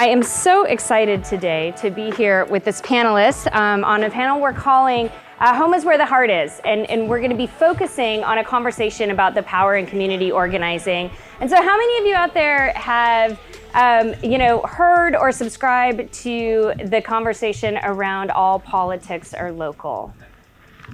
I am so excited today to be here with this panelist on a panel we're calling Home is Where the Heart Is. And we're going to be focusing on a conversation about the power in community organizing. And so how many of you out there have heard or subscribed to the conversation around all politics are local?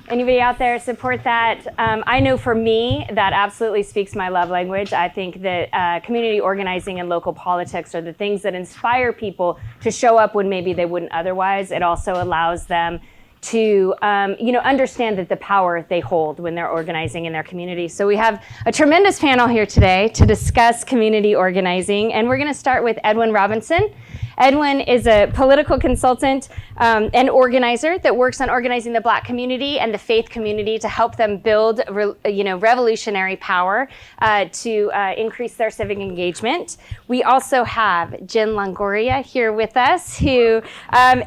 Anybody out there support that? I know for me, that absolutely speaks my love language. I think that community organizing and local politics are the things that inspire people to show up when maybe they wouldn't otherwise. It also allows them to understand that the power they hold when they're organizing in their community. So we have a tremendous panel here today to discuss community organizing, and we're going to start with Edwin Robinson. Edwin is a political consultant and organizer that works on organizing the Black community and the faith community to help them build revolutionary power to increase their civic engagement. We also have Jen Longoria here with us, who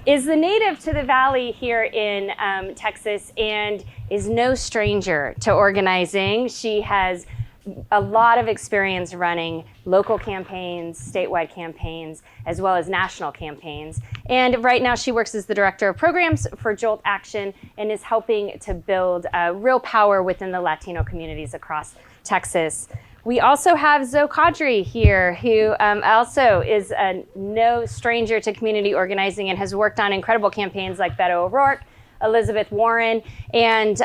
is the native to the Valley here in Texas and is no stranger to organizing. She has a lot of experience running local campaigns, statewide campaigns, as well as national campaigns. And right now she works as the director of programs for Jolt Action and is helping to build real power within the Latino communities across Texas. We also have Zoe Qadri here, who also is no stranger to community organizing and has worked on incredible campaigns like Beto O'Rourke, Elizabeth Warren, and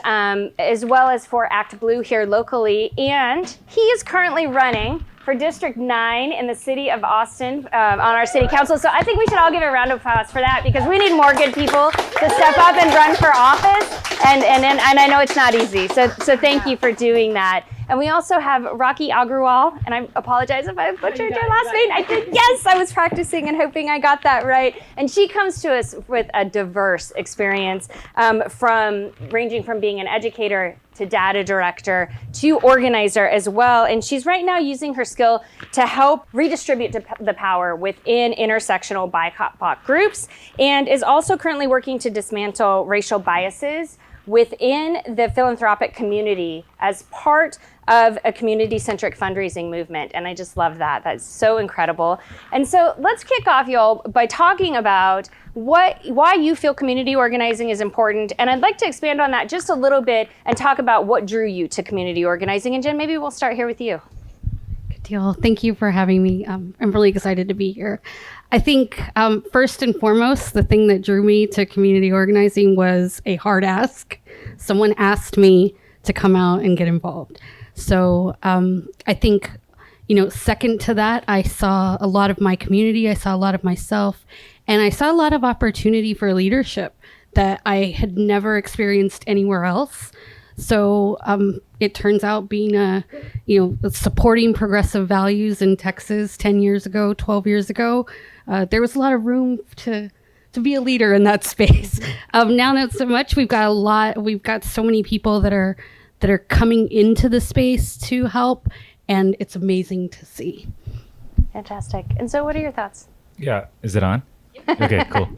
as well as for Act Blue here locally. And he is currently running for District 9 in the city of Austin on our city council. So I think we should all give a round of applause for that, because we need more good people to step up and run for office. And I know it's not easy. So thank you for doing that. And we also have Rakhi Agrawal, and I apologize if I butchered your last name. I did, yes, I was practicing and hoping I got that right. And she comes to us with a diverse experience ranging from being an educator to data director to organizer as well. And she's right now using her skill to help redistribute the power within intersectional BIPOC groups, and is also currently working to dismantle racial biases within the philanthropic community as part of a community-centric fundraising movement. And I just love that. That's so incredible. And so let's kick off, y'all, by talking about why you feel community organizing is important. And I'd like to expand on that just a little bit and talk about what drew you to community organizing. And Jen, maybe we'll start here with you. Good deal. Thank you for having me. I'm really excited to be here. I think first and foremost, the thing that drew me to community organizing was a hard ask. Someone asked me to come out and get involved. So I think, second to that, I saw a lot of my community, I saw a lot of myself, and I saw a lot of opportunity for leadership that I had never experienced anywhere else. So it turns out being supporting progressive values in Texas 10 years ago, 12 years ago, there was a lot of room to be a leader in that space. Now not so much. We've got so many people that are coming into the space to help, and it's amazing to see. Fantastic. And so what are your thoughts? Yeah, is it on? Okay, cool.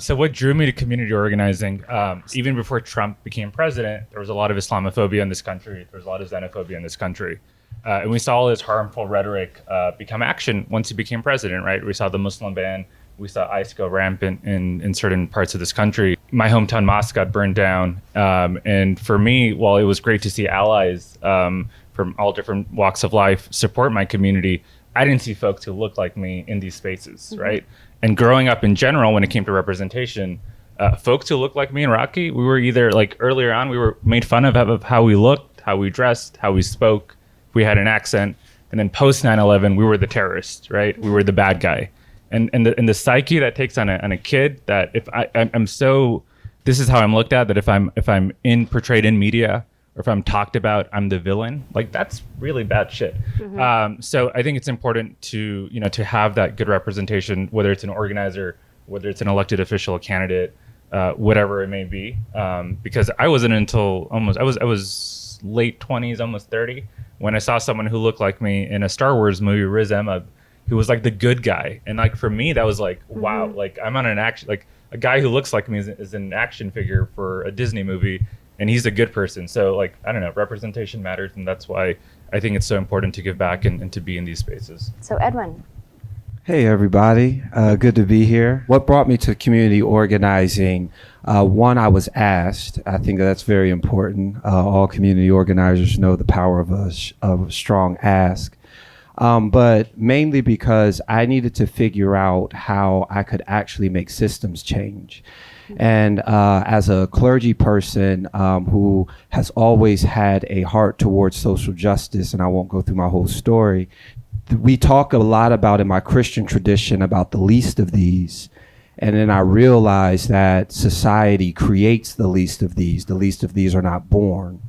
So what drew me to community organizing, even before Trump became president, there was a lot of Islamophobia in this country. There was a lot of xenophobia in this country. And we saw all this harmful rhetoric become action once he became president, right? We saw the Muslim ban. We saw ICE go rampant in certain parts of this country. My hometown mosque got burned down. And for me, while it was great to see allies from all different walks of life support my community, I didn't see folks who looked like me in these spaces, mm-hmm. right? And growing up in general, when it came to representation, folks who looked like me and Rakhi, we were either, like earlier on, we were made fun of how we looked, how we dressed, how we spoke, we had an accent. And then post 9/11, we were the terrorists, right? We were the bad guy. And the psyche that takes on a kid, that if this is how I'm looked at, that if I'm portrayed in media, or if I'm talked about, I'm the villain. Like, that's really bad shit. Mm-hmm. So I think it's important to have that good representation, whether it's an organizer, whether it's an elected official, a candidate, whatever it may be. Because I wasn't until I was late 20s, almost 30, when I saw someone who looked like me in a Star Wars movie, Riz Ahmed, who was like the good guy. And like, for me, that was like, wow, mm-hmm. like I'm on an action, like a guy who looks like me is an action figure for a Disney movie, and he's a good person. So like, I don't know, representation matters. And that's why I think it's so important to give back and to be in these spaces. So Edwin. Hey, everybody. Good to be here. What brought me to community organizing? One, I was asked. I think that's very important. All community organizers know the power of a strong ask. But mainly because I needed to figure out how I could actually make systems change. And as a clergy person who has always had a heart towards social justice, and I won't go through my whole story, we talk a lot about in my Christian tradition about the least of these. And then I realized that society creates the least of these. The least of these are not born.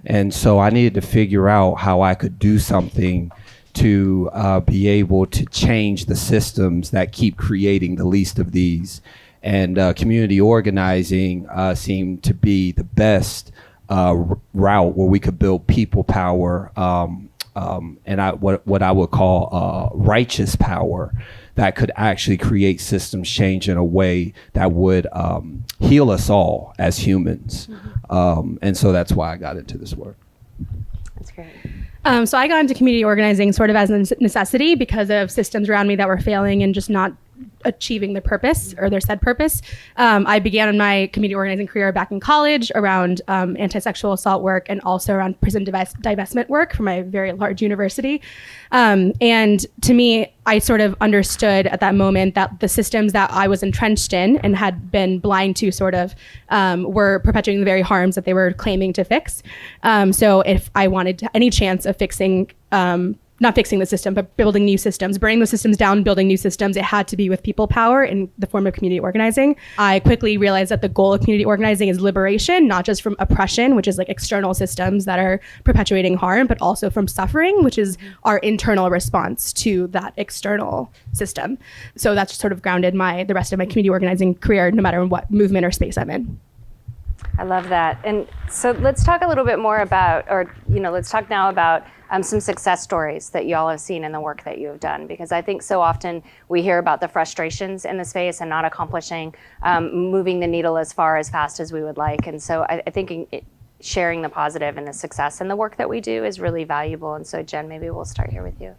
And so I needed to figure out how I could do something to be able to change the systems that keep creating the least of these. And community organizing seemed to be the best route where we could build people power, and what I would call righteous power that could actually create systems change in a way that would heal us all as humans. And so that's why I got into this work. That's great. So I got into community organizing sort of as a necessity because of systems around me that were failing and just not achieving their purpose or their said purpose. I began my community organizing career back in college around anti-sexual assault work and also around prison divestment work from a very large university. And to me, I sort of understood at that moment that the systems that I was entrenched in and had been blind to sort of were perpetuating the very harms that they were claiming to fix. So if I wanted any chance of fixing not fixing the system, but building new systems, burning those systems down, building new systems. It had to be with people power in the form of community organizing. I quickly realized that the goal of community organizing is liberation, not just from oppression, which is like external systems that are perpetuating harm, but also from suffering, which is our internal response to that external system. So that's sort of grounded the rest of my community organizing career, no matter what movement or space I'm in. I love that. And so let's talk a little bit more about, let's talk now about some success stories that y'all have seen in the work that you have done, because I think so often we hear about the frustrations in the space and not accomplishing, moving the needle as fast as we would like. And so I think sharing the positive and the success in the work that we do is really valuable. And so Jen, maybe we'll start here with you.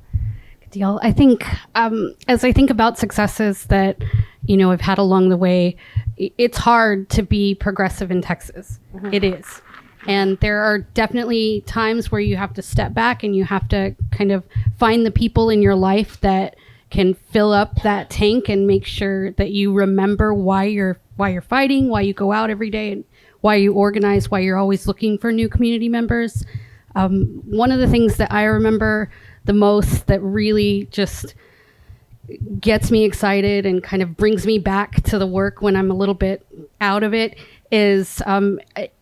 Good deal. I think as I think about successes that, I've had along the way, it's hard to be progressive in Texas. Mm-hmm. It is. And there are definitely times where you have to step back and you have to kind of find the people in your life that can fill up that tank and make sure that you remember why you're fighting, why you go out every day, and why you organize, why you're always looking for new community members. One of the things that I remember the most that really just gets me excited and kind of brings me back to the work when I'm a little bit out of it is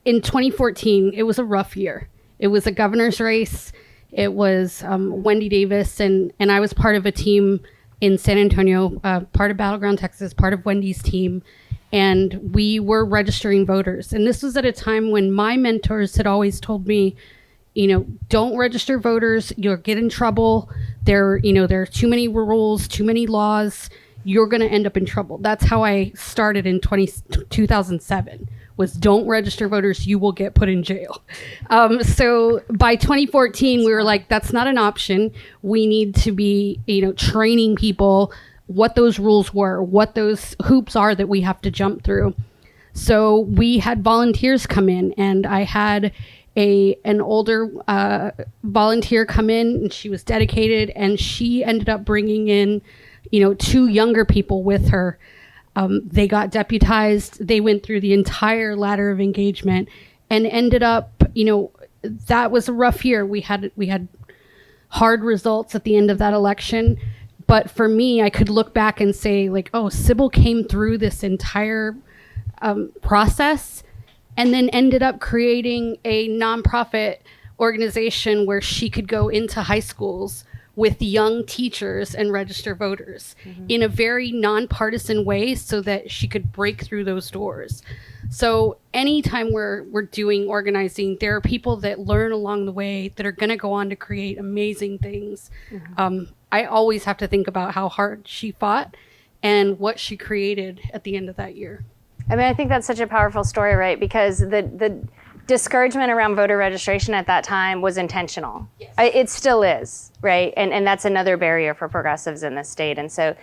in 2014, it was a rough year. It was a governor's race. It was Wendy Davis, and I was part of a team in San Antonio, part of Battleground Texas, part of Wendy's team, and we were registering voters. And this was at a time when my mentors had always told me, don't register voters, you'll get in trouble. There are too many rules, too many laws. You're going to end up in trouble. That's how I started in 2007, was don't register voters, you will get put in jail. So by 2014, we were like, that's not an option. We need to be, training people what those rules were, what those hoops are that we have to jump through. So we had volunteers come in, and I had an older volunteer come in, and she was dedicated, and she ended up bringing in, 2 younger people with her. They got deputized. They went through the entire ladder of engagement and ended up, that was a rough year. We had hard results at the end of that election. But for me, I could look back and say, like, oh, Sybil came through this entire process and then ended up creating a nonprofit organization where she could go into high schools with young teachers and register voters in a very nonpartisan way so that she could break through those doors. So anytime we're doing organizing, there are people that learn along the way that are going to go on to create amazing things. I always have to think about how hard she fought and what she created at the end of that year. I mean, I think that's such a powerful story, right? Because the discouragement around voter registration at that time was intentional. Yes. It still is, right? And that's another barrier for progressives in the state. And so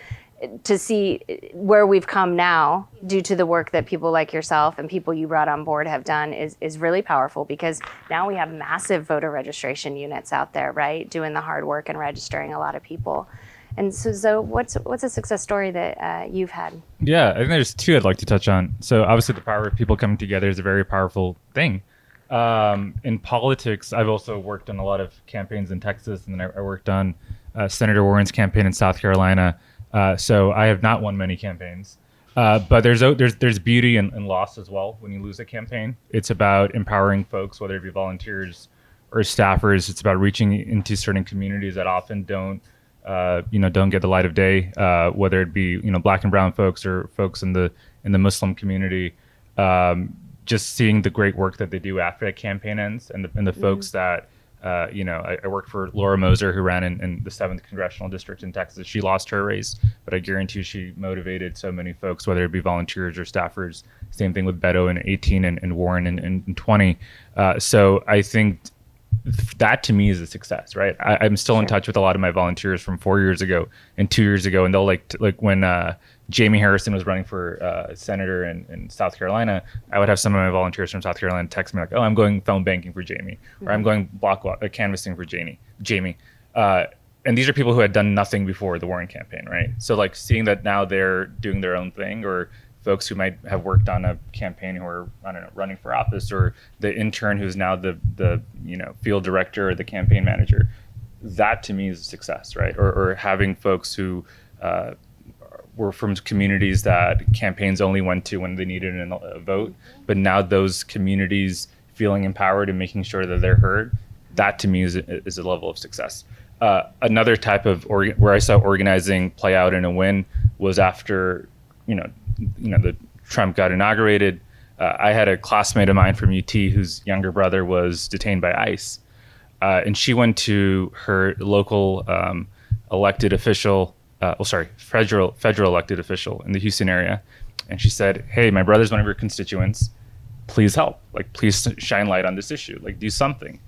to see where we've come now due to the work that people like yourself and people you brought on board have done is really powerful, because now we have massive voter registration units out there, right? Doing the hard work and registering a lot of people. And so what's a success story that you've had? Yeah, I think there's two I'd like to touch on. So obviously the power of people coming together is a very powerful thing. In politics, I've also worked on a lot of campaigns in Texas, and then I worked on Senator Warren's campaign in South Carolina. So I have not won many campaigns, but there's beauty in loss as well when you lose a campaign. It's about empowering folks, whether it be volunteers or staffers. It's about reaching into certain communities that often don't get the light of day, whether it be Black and brown folks or folks in the Muslim community. Just seeing the great work that they do after a campaign ends, and the folks that. I worked for Laura Moser, who ran in the 7th Congressional District in Texas. She lost her race, but I guarantee she motivated so many folks, whether it be volunteers or staffers. Same thing with Beto in 18 and Warren in 20. So I think that to me is a success, right? I'm still in touch with a lot of my volunteers from 4 years ago and 2 years ago, and they'll like when Jamie Harrison was running for senator in South Carolina, I would have some of my volunteers from South Carolina text me like, "Oh, I'm going phone banking for Jamie," or "I'm going block canvassing for Jamie." And these are people who had done nothing before the Warren campaign, right? So like seeing that now they're doing their own thing, or folks who might have worked on a campaign who are, I don't know, running for office, or the intern who's now the field director or the campaign manager, that to me is a success, right? Or having folks who were from communities that campaigns only went to when they needed a vote, but now those communities feeling empowered and making sure that they're heard, that to me is a level of success. Another type of where I saw organizing play out in a win was after the Trump got inaugurated. I had a classmate of mine from UT whose younger brother was detained by ICE, and she went to her local elected official. Federal elected official in the Houston area. And she said, "Hey, my brother's one of your constituents. Please help. Like, please shine light on this issue. Like, do something."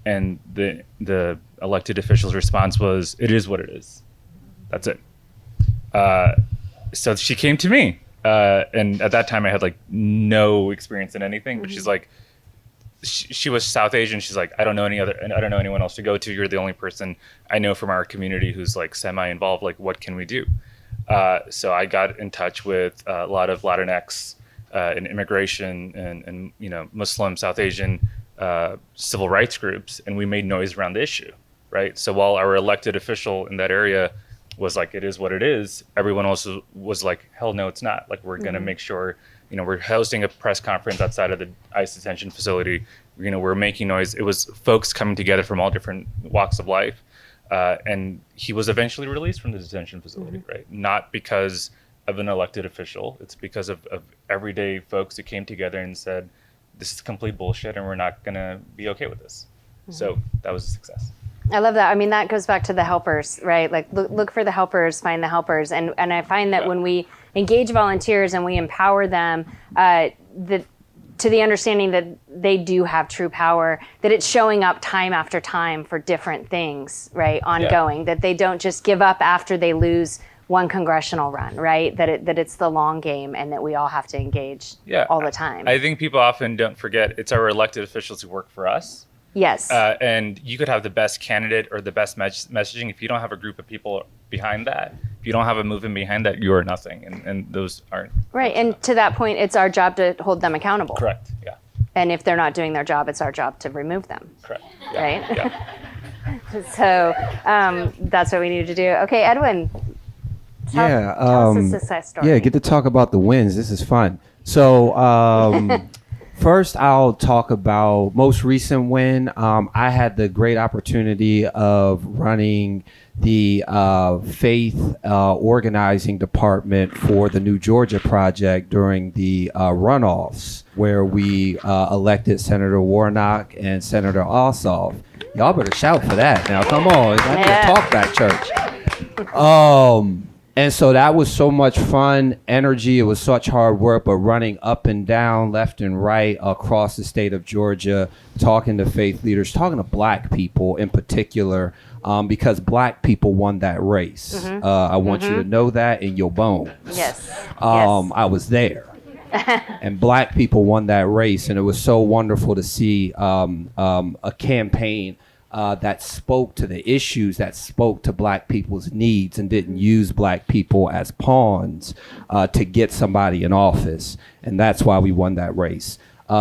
And the elected official's response was, "It is what it is. That's it." So she came to me. And at that time I had like no experience in anything, but she's like, she was South Asian. She's like, I don't know anyone else to go to. You're the only person I know from our community who's like semi-involved. Like, what can we do? So I got in touch with a lot of Latinx and immigration and Muslim, South Asian civil rights groups, and we made noise around the issue, right? So while our elected official in that area was like, it is what it is, everyone else was like, hell no, it's not. Like, we're going to make sure, we're hosting a press conference outside of the ICE detention facility. We're making noise. It was folks coming together from all different walks of life. And he was eventually released from the detention facility, right? Not because of an elected official. It's because of everyday folks who came together and said, this is complete bullshit and we're not going to be okay with this. So that was a success. I love that. I mean, that goes back to the helpers, right? Like, look for the helpers, find the helpers. And I find that when we engage volunteers and we empower them, to the understanding that they do have true power, that it's showing up time after time for different things, right? Ongoing, that they don't just give up after they lose one congressional run, right? That it's the long game, and that we all have to engage all the time. I think people often don't forget it's our elected officials who work for us. Yes. And you could have the best candidate or the best messaging. If you don't have a group of people behind that, if you don't have a movement behind that, you are nothing. And those aren't. Right. And to that point, it's our job to hold them accountable. Correct. Yeah. And if they're not doing their job, it's our job to remove them. Correct. Yeah. Right? Yeah. So that's what we need to do. Okay, Edwin. Tell us a success story. Yeah, get to talk about the wins. This is fun. So first, I'll talk about most recent win. I had the great opportunity of running the faith organizing department for the New Georgia Project during the runoffs, where we elected Senator Warnock and Senator Ossoff. Y'all better shout for that now. Come on, it's not a talkback church. And so that was so much fun, energy. It was such hard work, but running up and down, left and right across the state of Georgia, talking to faith leaders, talking to black people in particular, because black people won that race. I want you to know that in your bones. Yes. I was there. And black people won that race. And it was so wonderful to see a campaign that spoke to the issues, that spoke to black people's needs and didn't use black people as pawns to get somebody in office. And that's why we won that race.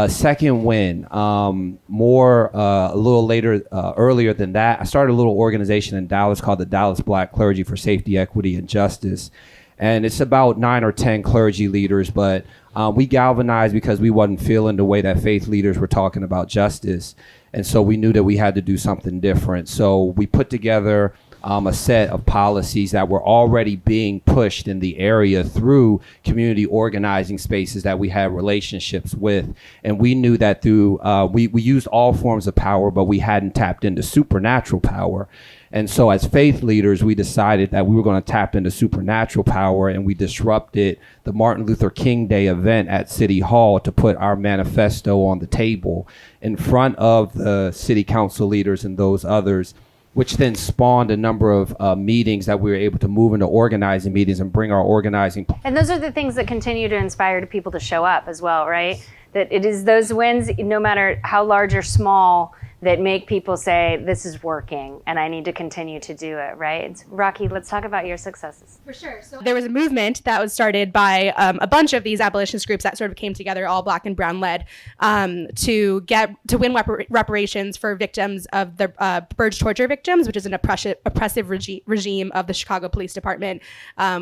Second win, a little later, earlier than that, I started a little organization in Dallas called the Dallas Black Clergy for Safety, Equity, and Justice. And it's about 9 or 10 clergy leaders, but we galvanized because we wasn't feeling the way that faith leaders were talking about justice. And so we knew that we had to do something different. So we put together a set of policies that were already being pushed in the area through community organizing spaces that we had relationships with. And we knew that through, we used all forms of power, but we hadn't tapped into supernatural power. And so as faith leaders, we decided that we were going to tap into supernatural power, and we disrupted the Martin Luther King Day event at City Hall to put our manifesto on the table in front of the city council leaders and those others, which then spawned a number of meetings that we were able to move into organizing meetings and bring our organizing. And those are the things that continue to inspire people to show up as well, right? That it is those wins, no matter how large or small, that make people say, this is working and I need to continue to do it, right? Rakhi, let's talk about your successes. For sure. So there was a movement that was started by a bunch of these abolitionist groups that sort of came together, all black and brown led, to win reparations for victims of the Burge torture victims, which is an oppressive regime of the Chicago Police Department,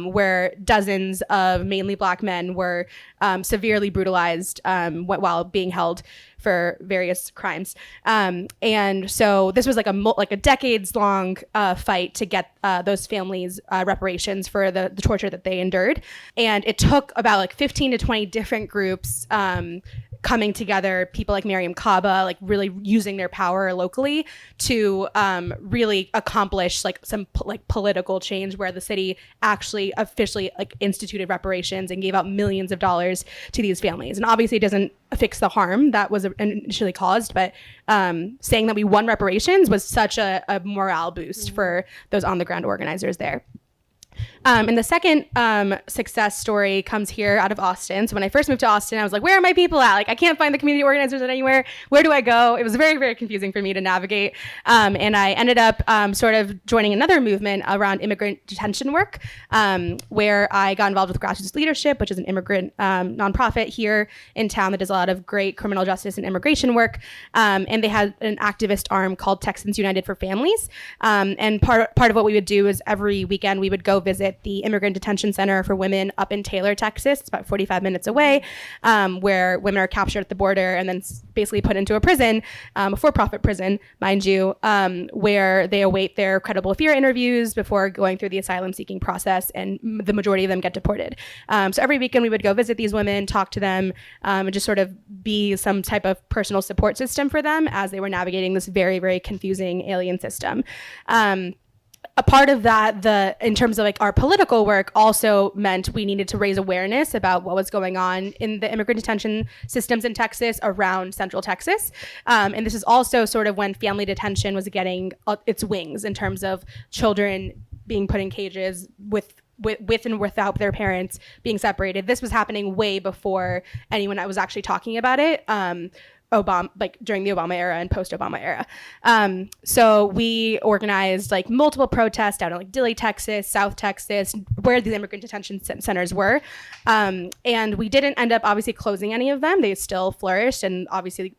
where dozens of mainly black men were severely brutalized while being held for various crimes. And so this was like a decades-long fight to get those families reparations for the torture that they endured. And it took about like 15 to 20 different groups coming together, people like Miriam Kaba, like really using their power locally to really accomplish like some political change, where the city actually officially like instituted reparations and gave out millions of dollars to these families. And obviously it doesn't fix the harm that was initially caused, but saying that we won reparations was such a morale boost for those on the ground organizers there. And the second success story comes here out of Austin. So when I first moved to Austin, I was like, where are my people at? Like, I can't find the community organizers anywhere. Where do I go? It was very, very confusing for me to navigate. And I ended up sort of joining another movement around immigrant detention work, where I got involved with Grassroots Leadership, which is an immigrant nonprofit here in town that does a lot of great criminal justice and immigration work. And they had an activist arm called Texans United for Families. And part of what we would do is every weekend we would go visit the Immigrant Detention Center for Women up in Taylor, Texas. It's about 45 minutes away, where women are captured at the border and then basically put into a prison, a for-profit prison, mind you, where they await their credible fear interviews before going through the asylum-seeking process, and the majority of them get deported. So every weekend we would go visit these women, talk to them, and just sort of be some type of personal support system for them as they were navigating this very, very confusing alien system. A part of that, in terms of like our political work, also meant we needed to raise awareness about what was going on in the immigrant detention systems in Texas around Central Texas. And this is also sort of when family detention was getting its wings in terms of children being put in cages with and without their parents being separated. This was happening way before anyone was actually talking about it. During the Obama era and post-Obama era. So we organized like multiple protests down in like Dilley, Texas, South Texas, where these immigrant detention centers were. And we didn't end up obviously closing any of them. They still flourished and obviously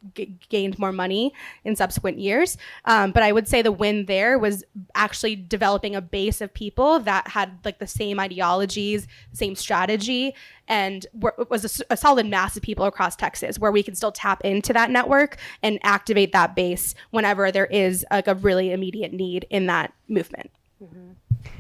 gained more money in subsequent years. But I would say the win there was actually developing a base of people that had like the same ideologies, the same strategy, and was a solid mass of people across Texas where we can still tap into that network and activate that base whenever there is like a really immediate need in that movement. Mm-hmm.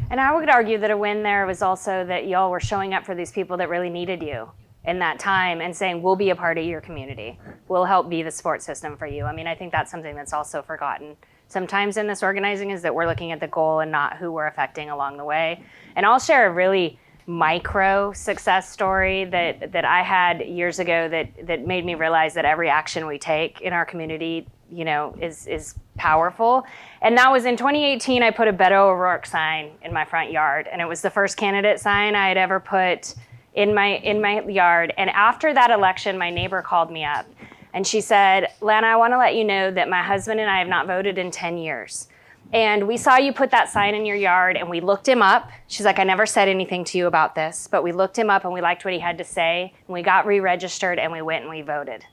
And I would argue that a win there was also that y'all were showing up for these people that really needed you in that time and saying, we'll be a part of your community. We'll help be the support system for you. I mean, I think that's something that's also forgotten sometimes in this organizing is that we're looking at the goal and not who we're affecting along the way. And I'll share a really micro success story that I had years ago that made me realize that every action we take in our community, is powerful. And that was in 2018. I put a Beto O'Rourke sign in my front yard, and it was the first candidate sign I had ever put in my yard. And after that election, my neighbor called me up and she said, "Lana, I want to let you know that my husband and I have not voted in 10 years. And we saw you put that sign in your yard and we looked him up." She's like, "I never said anything to you about this, but we looked him up and we liked what he had to say. And we got re-registered and we went and we voted."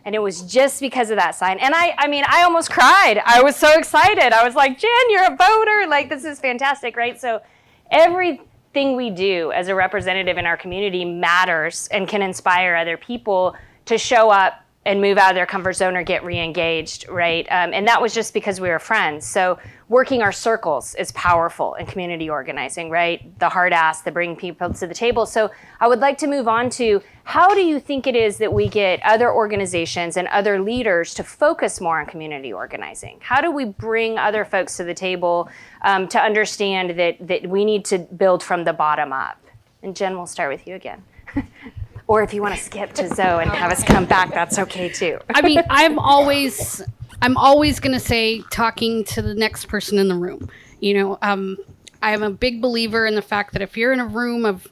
And it was just because of that sign. And I almost cried. I was so excited. I was like, "Jen, you're a voter. Like, this is fantastic," right? So everything we do as a representative in our community matters and can inspire other people to show up and move out of their comfort zone or get re-engaged, right? And that was just because we were friends. So working our circles is powerful in community organizing, right? The hard ask, the bring people to the table. So I would like to move on to, how do you think it is that we get other organizations and other leaders to focus more on community organizing? How do we bring other folks to the table to understand that we need to build from the bottom up? And Jen, we'll start with you again. Or if you want to skip to Zoe and have us come back, that's okay too. I mean, I'm always going to say talking to the next person in the room. I am a big believer in the fact that if you're in a room of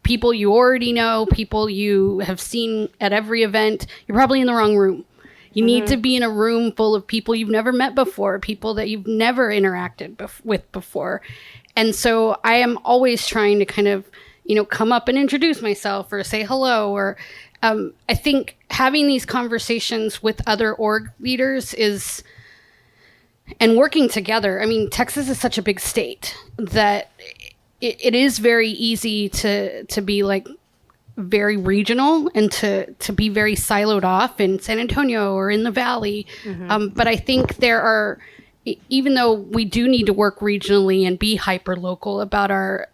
people you already know, people you have seen at every event, you're probably in the wrong room. You need to be in a room full of people you've never met before, people that you've never interacted with before. And so I am always trying to kind of come up and introduce myself or say hello. Or I think having these conversations with other org leaders and working together. I mean, Texas is such a big state that it is very easy to be like very regional and to be very siloed off in San Antonio or in the Valley. But I think there are, even though we do need to work regionally and be hyper local about our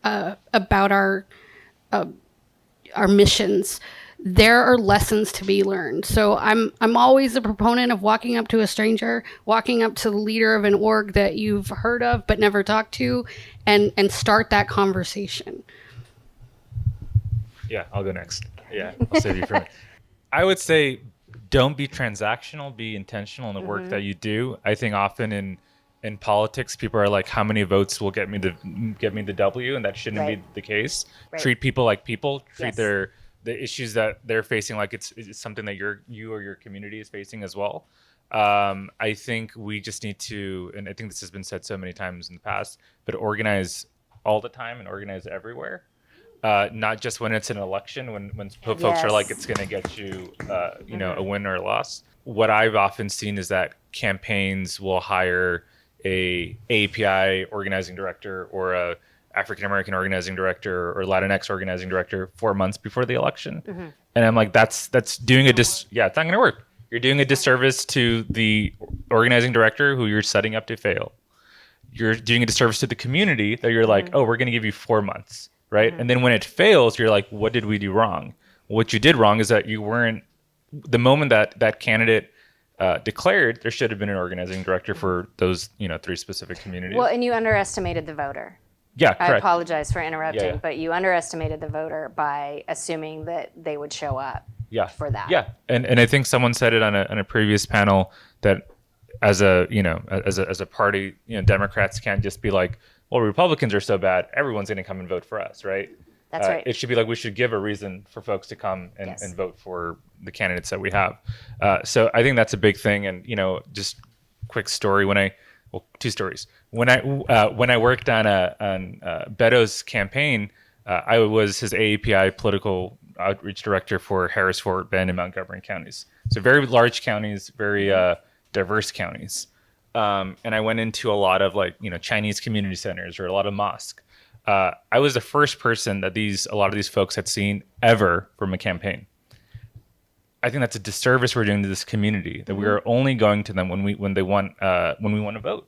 missions, there are lessons to be learned. So I'm always a proponent of walking up to a stranger, walking up to the leader of an org that you've heard of but never talked to, and start that conversation. Yeah, I'll go next. Yeah, I'll save you from it. I would say don't be transactional, be intentional in the work that you do. I think often in politics, people are like, how many votes will get me the W, and that shouldn't be the case. Right. Treat people like people. Treat the issues that they're facing like it's something that you or your community is facing as well. I think we just need to, and I think this has been said so many times in the past, but organize all the time and organize everywhere. Not just when it's an election, when folks are like, it's going to get you, a win or a loss. What I've often seen is that campaigns will hire a API organizing director or a African American organizing director or Latinx organizing director 4 months before the election, and I'm like, that's doing it's not going to work. You're doing a disservice to the organizing director who you're setting up to fail. You're doing a disservice to the community that you're like, oh, we're going to give you 4 months. Right. And then when it fails, you're like, what did we do wrong? What you did wrong is that you weren't, the moment that candidate declared, there should have been an organizing director for those, 3 specific communities. Well, and you underestimated the voter. Yeah, correct. I apologize for interrupting, but you underestimated the voter by assuming that they would show up for that. Yeah. And I think someone said it on a previous panel that as a party, Democrats can't just be like, well, Republicans are so bad, everyone's going to come and vote for us, right? That's right. It should be like we should give a reason for folks to come and vote for the candidates that we have. So I think that's a big thing. And, just quick story, 2 stories. When I worked on Beto's campaign, I was his AAPI political outreach director for Harris, Fort Bend, and Montgomery counties. So very large counties, very diverse counties. And I went into a lot of Chinese community centers or a lot of mosques. I was the first person that a lot of these folks had seen ever from a campaign. I think that's a disservice we're doing to this community, that we are only going to them when we want to vote.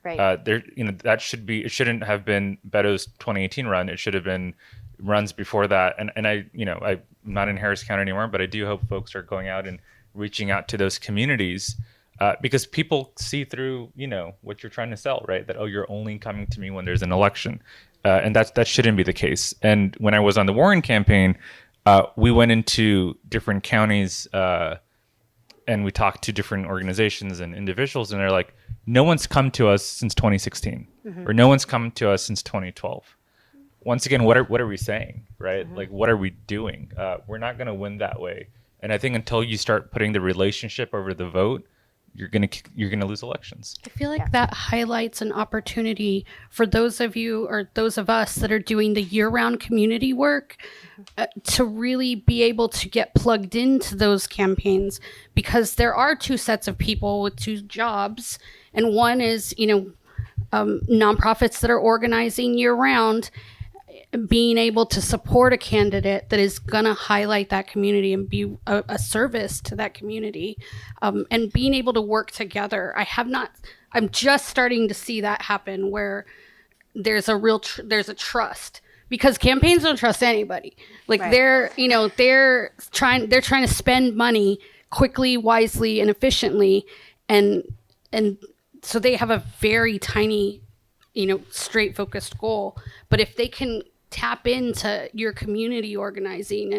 Right. It shouldn't have been Beto's 2018 run. It should have been runs before that. And I'm not in Harris County anymore, but I do hope folks are going out and reaching out to those communities. because people see through, what you're trying to sell, right? That, oh, you're only coming to me when there's an election. And that shouldn't be the case. And when I was on the Warren campaign, we went into different counties and we talked to different organizations and individuals, and they're like, no one's come to us since 2016, or no one's come to us since 2012. Once again, what are we saying, right? Like, what are we doing? We're not going to win that way. And I think until you start putting the relationship over the vote, you're gonna lose elections. I feel like that highlights an opportunity for those of you or those of us that are doing the year-round community work to really be able to get plugged into those campaigns, because there are two sets of people with two jobs, and one is nonprofits that are organizing year-round, being able to support a candidate that is going to highlight that community and be a service to that community, and being able to work together. I'm just starting to see that happen, where there's a trust, because campaigns don't trust anybody. Like, right. they're trying to spend money quickly, wisely, and efficiently. And so they have a very tiny, straight focused goal. But if they can tap into your community organizing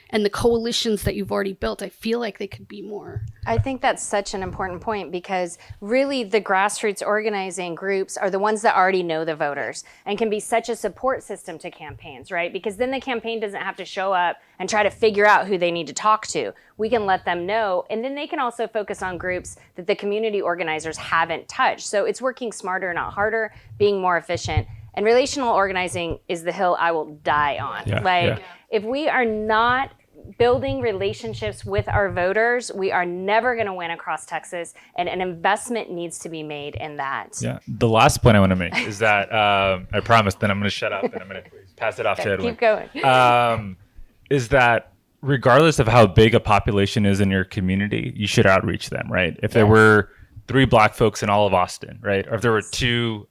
and the coalitions that you've already built, I feel like they could be more. I think that's such an important point, because really the grassroots organizing groups are the ones that already know the voters and can be such a support system to campaigns, right? Because then the campaign doesn't have to show up and try to figure out who they need to talk to. We can let them know, and then they can also focus on groups that the community organizers haven't touched. So it's working smarter, not harder, being more efficient. And relational organizing is the hill I will die on. If we are not building relationships with our voters, we are never going to win across Texas, and an investment needs to be made in that. Yeah. The last point I want to make is that I promise then I'm going to shut up and I'm going to pass it off to Edwin. Keep going. Is that regardless of how big a population is in your community, you should outreach them, right? If there were 3 Black folks in all of Austin, right? Or if there were 2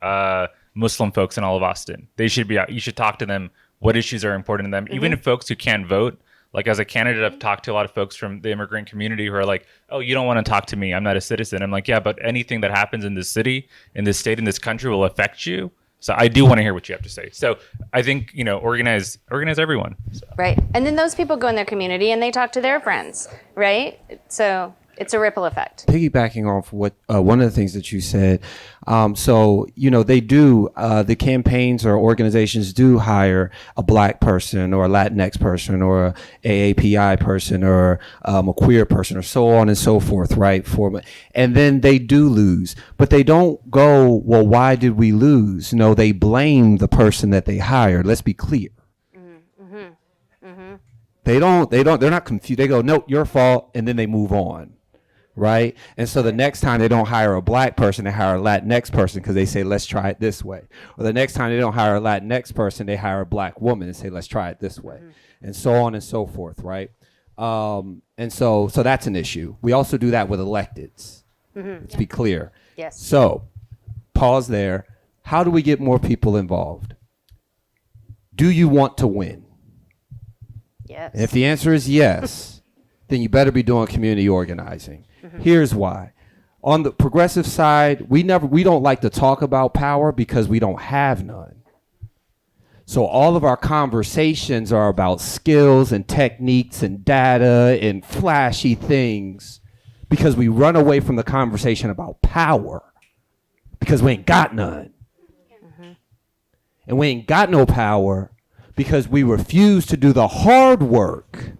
Muslim folks in all of Austin, they should be out. You should talk to them. What issues are important to them? Even if folks who can't vote, like as a candidate, I've talked to a lot of folks from the immigrant community who are like, oh, you don't want to talk to me, I'm not a citizen. I'm like, yeah, but anything that happens in this city, in this state, in this country will affect you. So I do want to hear what you have to say. So I think, organize everyone. So. Right. And then those people go in their community and they talk to their friends, right? So it's a ripple effect. Piggybacking off what one of the things that you said, they do, the campaigns or organizations do hire a Black person or a Latinx person or a AAPI person or a queer person or so on and so forth, right? And then they do lose, but they don't go, well, why did we lose? No, they blame the person that they hired. Let's be clear. They're not confused. They go, no, your fault. And then they move on. Right. And so the next time they don't hire a Black person, they hire a Latinx person because they say, let's try it this way. Or the next time they don't hire a Latinx person, they hire a Black woman and say, let's try it this way. And so on and so forth. Right. And so that's an issue. We also do that with electeds. Let's be clear. Yes. So pause there. How do we get more people involved? Do you want to win? Yes. And if the answer is yes, then you better be doing community organizing. Here's why. On the progressive side, we don't like to talk about power because we don't have none. So all of our conversations are about skills and techniques and data and flashy things because we run away from the conversation about power because we ain't got none. And we ain't got no power because we refuse to do the hard work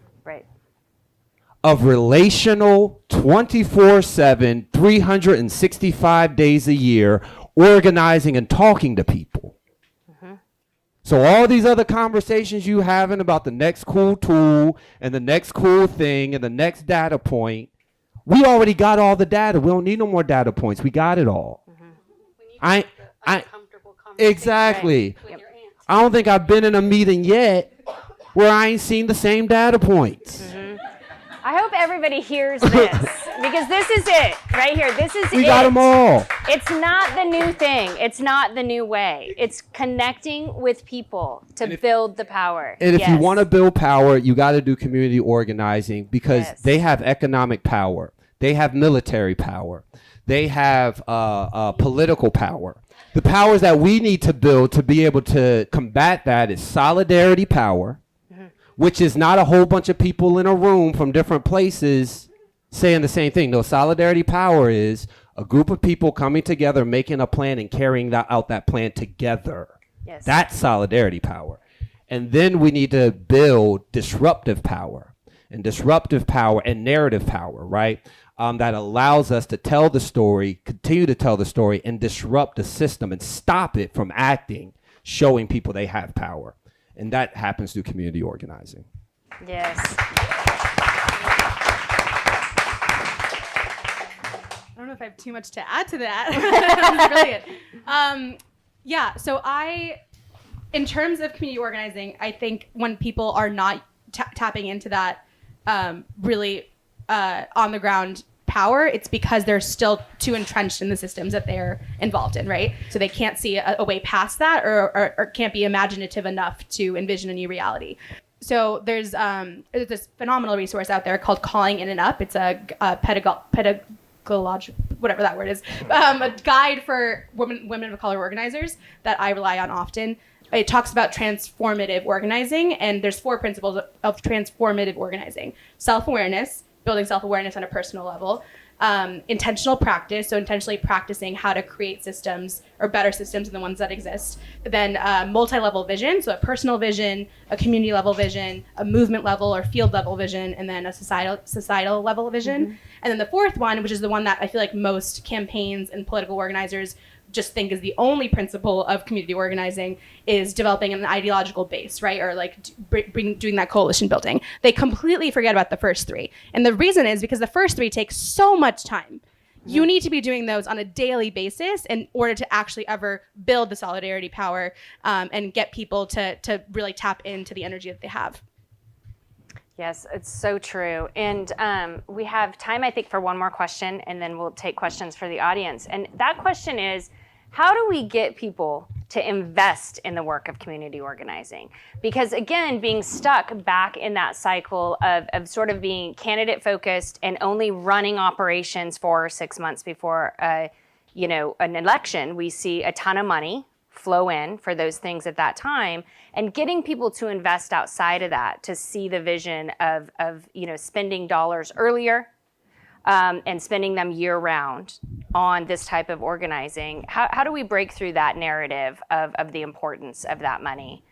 of relational 24/7, 365 days a year, organizing and talking to people. So all these other conversations you having about the next cool tool and the next cool thing and the next data point, we already got all the data. We don't need no more data points. We got it all. Exactly. Right. I don't think I've been in a meeting yet where I ain't seen the same data points. I hope everybody hears this, because this is it right here. This is it. We got them all. It's not the new thing. It's not the new way. It's connecting with people to build the power. And if you want to build power, you got to do community organizing because they have economic power. They have military power. They have political power. The powers that we need to build to be able to combat that is solidarity power, which is not a whole bunch of people in a room from different places saying the same thing. No, solidarity power is a group of people coming together, making a plan and carrying out that plan together. Yes. That's solidarity power. And then we need to build disruptive power and narrative power, right? That allows us to tell the story, continue to tell the story, and disrupt the system and stop it from acting, showing people they have power. And that happens through community organizing. Yes. I don't know if I have too much to add to that. That was brilliant. So in terms of community organizing, I think when people are not tapping into that really on the ground power, it's because they're still too entrenched in the systems that they're involved in, right? So they can't see a way past that or can't be imaginative enough to envision a new reality. So there's this phenomenal resource out there called Calling In and Up. It's a pedagogical, whatever that word is, a guide for women of color organizers that I rely on often. It talks about transformative organizing, and there's 4 principles of transformative organizing. Self-awareness, building self-awareness on a personal level. Intentional practice, so intentionally practicing how to create systems or better systems than the ones that exist. Then multi-level vision, so a personal vision, a community level vision, a movement level or field level vision, and then a societal level vision. And then the 4th one, which is the one that I feel like most campaigns and political organizers just think is the only principle of community organizing, is developing an ideological base, right? Or like doing that coalition building. They completely forget about the first 3. And the reason is because the first 3 take so much time. You need to be doing those on a daily basis in order to actually ever build the solidarity power and get people to really tap into the energy that they have. Yes, it's so true. And we have time, I think, for one more question, and then we'll take questions for the audience. And that question is, how do we get people to invest in the work of community organizing? Because again, being stuck back in that cycle of sort of being candidate focused and only running operations 4 or 6 months before an election, we see a ton of money flow in for those things at that time, and getting people to invest outside of that, to see the vision of spending dollars earlier and spending them year round on this type of organizing. How do we break through that narrative of the importance of that money?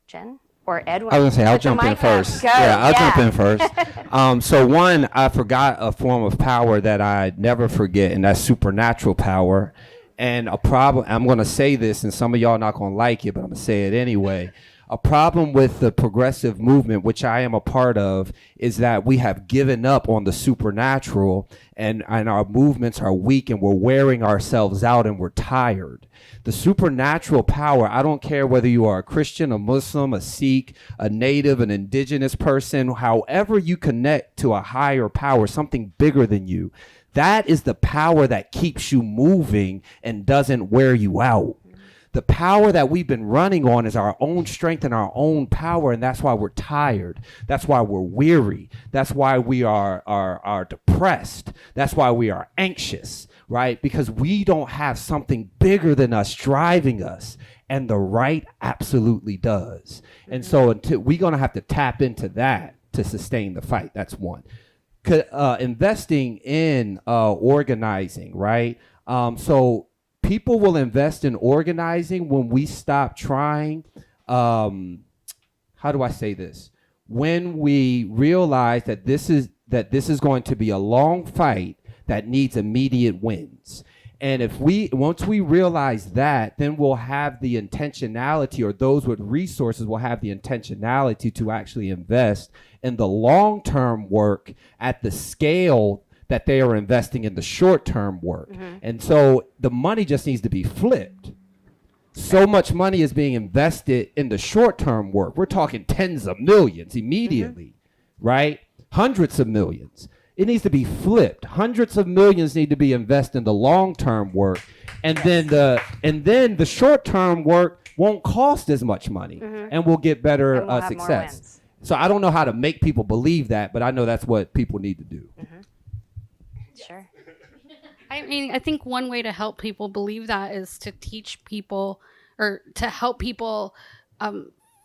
Jen or Edwin? I was gonna say, I'll jump in first. Jump in first. So one, I forgot a form of power that I never forget, and that's supernatural power. And a problem, I'm going to say this, and some of y'all are not going to like it, but I'm going to say it anyway. A problem with the progressive movement, which I am a part of, is that we have given up on the supernatural, and our movements are weak, and we're wearing ourselves out, and we're tired. The supernatural power, I don't care whether you are a Christian, a Muslim, a Sikh, a Native, an indigenous person, however you connect to a higher power, something bigger than you. That is the power that keeps you moving and doesn't wear you out. The power that we've been running on is our own strength and our own power, and that's why we're tired. That's why we're weary. That's why we are depressed. That's why we are anxious, right? Because we don't have something bigger than us driving us, and the right absolutely does. And so we're going to have to tap into that to sustain the fight. That's one. Investing in organizing, right? So people will invest in organizing when we stop trying. How do I say this? When we realize that this is going to be a long fight that needs immediate wins. And once we realize that, then we'll have the intentionality, or those with resources will have the intentionality to actually invest in the long-term work at the scale that they are investing in the short-term work. And so the money just needs to be flipped. So much money is being invested in the short-term work. We're talking tens of millions immediately, right? Hundreds of millions. It needs to be flipped. Hundreds of millions need to be invested in the long-term work, and then the short-term work won't cost as much money, and we'll get better And we'll have more success. wins. So I don't know how to make people believe that, but I know that's what people need to do. Sure. I mean, I think one way to help people believe that is to teach people or to help people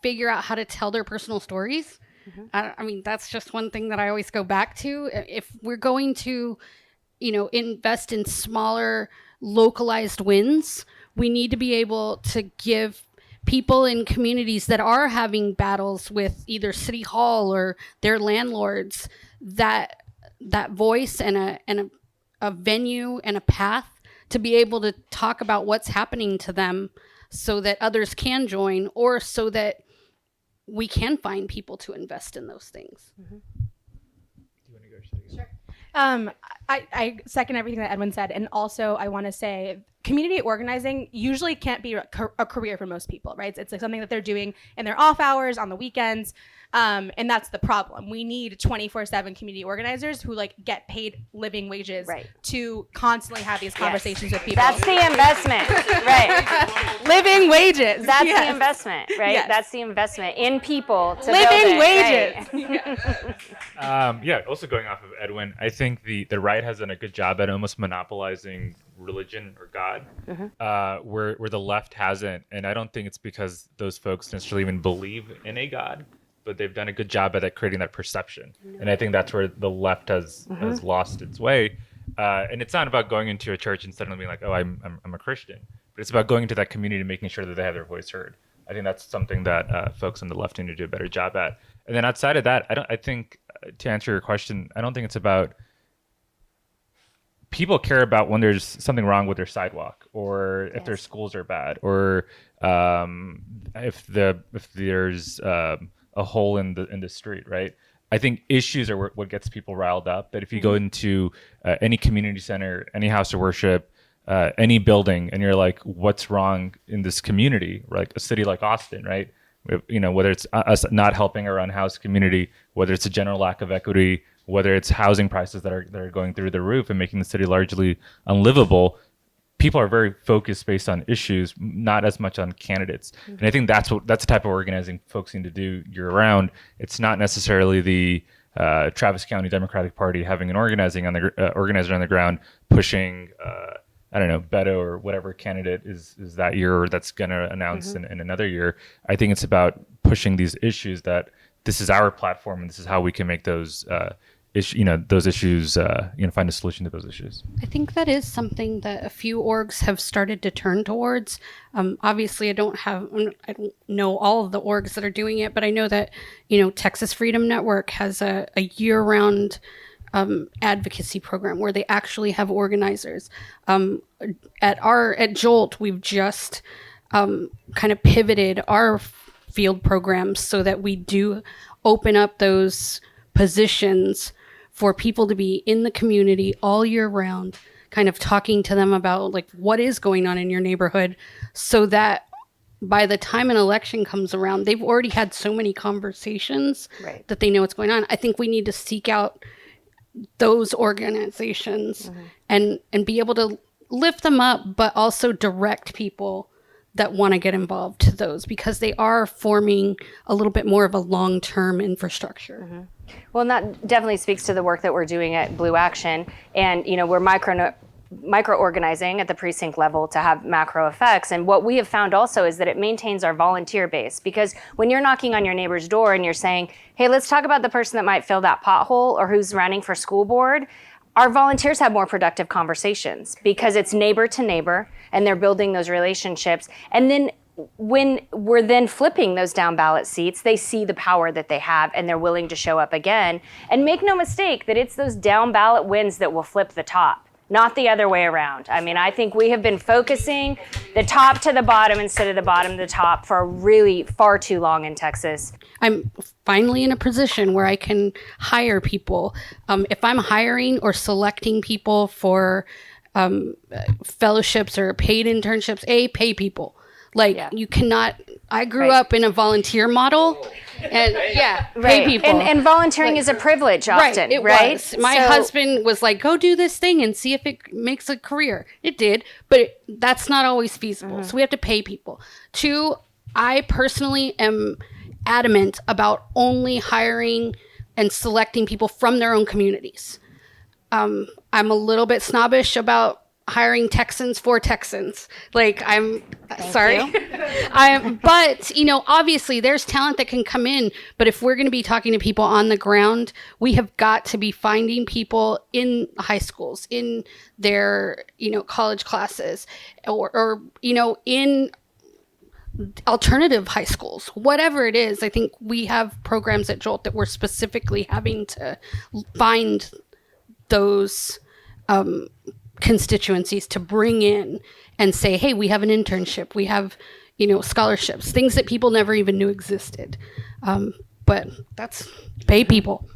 figure out how to tell their personal stories. I mean, that's just one thing that I always go back to. If we're going to, invest in smaller, localized wins, we need to be able to give people in communities that are having battles with either city hall or their landlords that voice and a venue and a path to be able to talk about what's happening to them so that others can join, or so that we can find people to invest in those things. Do you want to go? Sure. I second everything that Edwin said. And also I want to say community organizing usually can't be a career for most people, right? It's like something that they're doing in their off hours, on the weekends. And that's the problem. We need 24/7 community organizers who get paid living wages to constantly have these conversations with people. That's the investment, right? Living wages. That's the investment, right? Yes. That's the investment in people to Living build it, wages. right? Also going off of Edwin, I think the right has done a good job at almost monopolizing religion or God, where the left hasn't. And I don't think it's because those folks necessarily even believe in a God, but they've done a good job at creating that perception. And I think that's where the left has lost its way. And it's not about going into a church and suddenly being like, oh, I'm a Christian, but it's about going into that community and making sure that they have their voice heard. I think that's something that folks on the left need to do a better job at. And then outside of that, I think to answer your question, I don't think it's about, people care about when there's something wrong with their sidewalk, or if their schools are bad, or if there's a hole in the street, right? I think issues are what gets people riled up. That if you go into any community center, any house of worship, any building, and you're like, what's wrong in this community? Like a city like Austin, right? Whether it's us not helping our unhoused community, whether it's a general lack of equity, whether it's housing prices that are going through the roof and making the city largely unlivable, people are very focused based on issues, not as much on candidates. And I think that's the type of organizing folks need to do year round. It's not necessarily the Travis County Democratic Party having an organizer on the ground pushing Beto or whatever candidate is that year, or that's going to announce in another year. I think it's about pushing these issues that this is our platform and this is how we can make those those issues, find a solution to those issues. I think that is something that a few orgs have started to turn towards. Obviously, I don't know all of the orgs that are doing it, but I know that, Texas Freedom Network has a year-round advocacy program where they actually have organizers. At Jolt, we've just kind of pivoted our field programs so that we do open up those positions for people to be in the community all year round, kind of talking to them about what is going on in your neighborhood, so that by the time an election comes around, they've already had so many conversations that they know what's going on. I think we need to seek out those organizations and be able to lift them up, but also direct people that want to get involved to those, because they are forming a little bit more of a long-term infrastructure. Well, and that definitely speaks to the work that we're doing at Blue Action. And, we're micro-organizing at the precinct level to have macro effects. And what we have found also is that it maintains our volunteer base, because when you're knocking on your neighbor's door and you're saying, hey, let's talk about the person that might fill that pothole or who's running for school board, our volunteers have more productive conversations because it's neighbor to neighbor and they're building those relationships. And then when we're then flipping those down ballot seats, they see the power that they have and they're willing to show up again. And make no mistake that it's those down ballot wins that will flip the top, not the other way around. I mean, I think we have been focusing the top to the bottom instead of the bottom to the top for really far too long in Texas. I'm finally in a position where I can hire people. If I'm hiring or selecting people for fellowships or paid internships, pay people. You cannot, I grew up in a volunteer model and pay people. And volunteering is a privilege often, it right? Was. My husband was like, go do this thing and see if it makes a career. It did, but that's not always feasible. So we have to pay people. 2, I personally am adamant about only hiring and selecting people from their own communities. I'm a little bit snobbish about hiring Texans for Texans. Like, I'm sorry. But, obviously there's talent that can come in, but if we're going to be talking to people on the ground, we have got to be finding people in high schools, in their, college classes, or in alternative high schools, whatever it is. I think we have programs at Jolt that we're specifically having to find those constituencies to bring in and say, hey, we have an internship, we have scholarships, things that people never even knew existed, but that's pay people.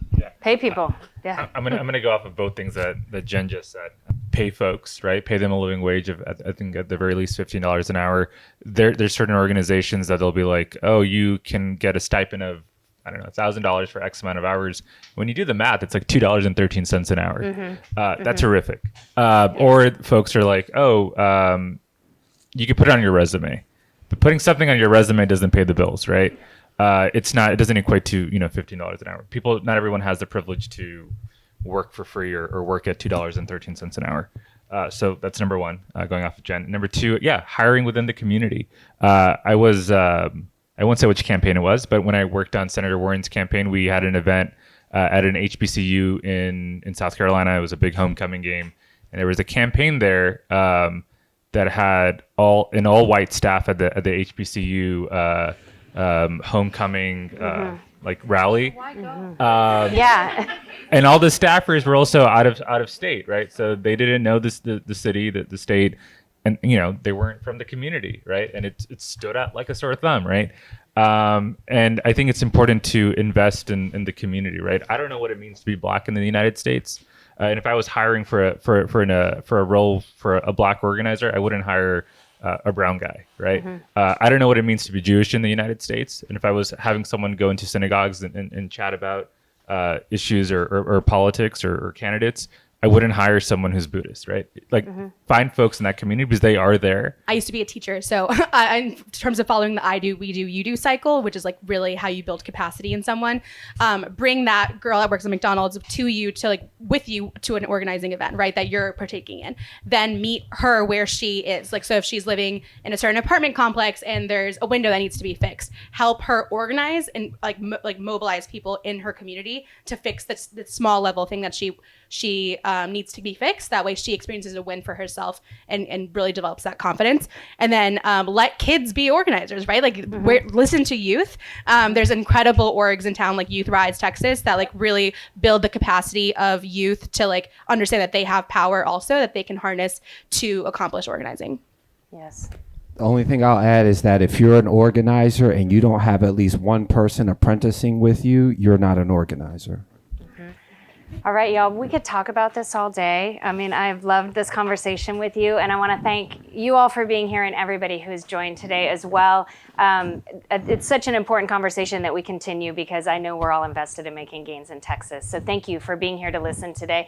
Pay people. Yeah. I'm gonna go off of both things that Jen just said. Pay folks, right? Pay them a living wage of, I think at the very least $15 an hour. There's certain organizations that they'll be like, oh, you can get a stipend of, I don't know, $1,000 for X amount of hours. When you do the math, it's like $2.13 an hour. That's horrific. Or folks are like, oh, you can put it on your resume, but putting something on your resume doesn't pay the bills, right? It doesn't equate to, $15 an hour. Not everyone has the privilege to work for free or work at $2.13 an hour. So that's number one, going off of Jen. Number two, hiring within the community. I won't say which campaign it was, but when I worked on Senator Warren's campaign, we had an event at an HBCU in South Carolina. It was a big homecoming game, and there was a campaign there that had an all white staff at the HBCU homecoming like rally. And all the staffers were also out of state, right? So they didn't know the city, the state. And, they weren't from the community, right? And it stood out like a sore thumb, right? And I think it's important to invest in the community, right? I don't know what it means to be Black in the United States. And if I was hiring for a role for a Black organizer, I wouldn't hire a brown guy, right? I don't know what it means to be Jewish in the United States. And if I was having someone go into synagogues and chat about issues or politics or candidates, I wouldn't hire someone who's Buddhist, right? Like, find folks in that community because they are there. I used to be a teacher, so in terms of following the I do, we do, you do cycle, which is like really how you build capacity in someone, bring that girl that works at McDonald's to you, to with you to an organizing event, right, that you're partaking in. Then meet her where she is. So if she's living in a certain apartment complex and there's a window that needs to be fixed, help her organize and mobilize people in her community to fix this small level thing that she needs to be fixed. That way she experiences a win for herself and really develops that confidence. And then let kids be organizers, right? Listen to youth. There's incredible orgs in town like Youth Rise Texas that really build the capacity of youth to understand that they have power also that they can harness to accomplish organizing. Yes. The only thing I'll add is that if you're an organizer and you don't have at least one person apprenticing with you, you're not an organizer. All right, y'all, we could talk about this all day. I mean, I've loved this conversation with you, and I want to thank you all for being here and everybody who's joined today as well. It's such an important conversation that we continue because I know we're all invested in making gains in Texas. So thank you for being here to listen today.